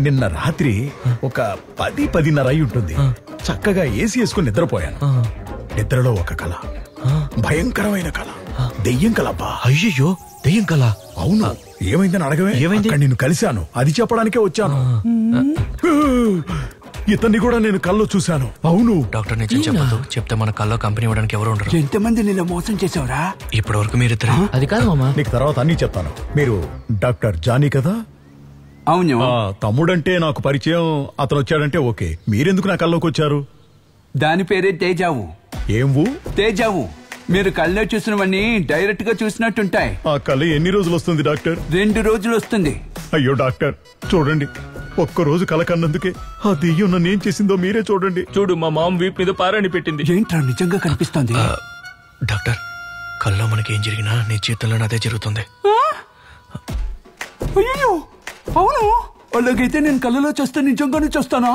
నిన్న రాత్రి ఒక 10-10:30 అయి ఉంటుంది. చక్కగా ఏసీ వేసుకుని నిద్రపోయాను. నిద్రలో ఒక కళ, భయంకరమైన కళ, దెయ్యం కళ. అయ్యయ్యో, దెయ్యం కళ? అవును. ఏమైందని అడగవే. నిన్ను కలిశాను, అది చెప్పడానికే వచ్చాను. ఇతన్ని కూడా నేను కల్లో చూశాను. అవును డాక్టర్, నిజం చెప్పదు. చెప్తే మన కల్లో కంపెనీ ఇవ్వడానికి ఎవరు ఉండరు. ఎంతమంది నిన్న మోసం చేసావురా? ఇప్పటి వరకు మీరిద్దరు. అది కాదు మామా, నీకు తర్వాత అన్ని చెప్తాను. మీరు డాక్టర్ జానీ కదా? అవును. తమ్ముడంటే నాకు పరిచయం. అతను వచ్చాడంటే ఓకే. మీరెందుకు నా కల్లోకి వచ్చారు? దాని పేరే తేజావు. ఏంవు? తేజావు. మీరు కళ్ళలో చూసినవన్నీ డైరెక్ట్ గా చూసినట్టుంటాయి. ఆ కళ ఎన్ని రోజులు వస్తుంది డాక్టర్? 2 రోజులు వస్తుంది. అయ్యో డాక్టర్, చూడండి, ఒక్కరోజు కల కన్నందుకే ఆ దెయ్యం నన్ను ఏం చేసిందో మీరే చూడండి. చూడు, మా మామ వీపు మీద పారాని పెట్టింది. ఏంట్రా నిజంగా కనిపిస్తోంది? డాక్టర్, కల్లో మనకి ఏం జరిగినా నీ జీవితంలో అదే జరుగుతుంది. అయ్యో, అవును. అలాగైతే నేను కళ్ళలో చూస్తే నిజంగానే చూస్తానా?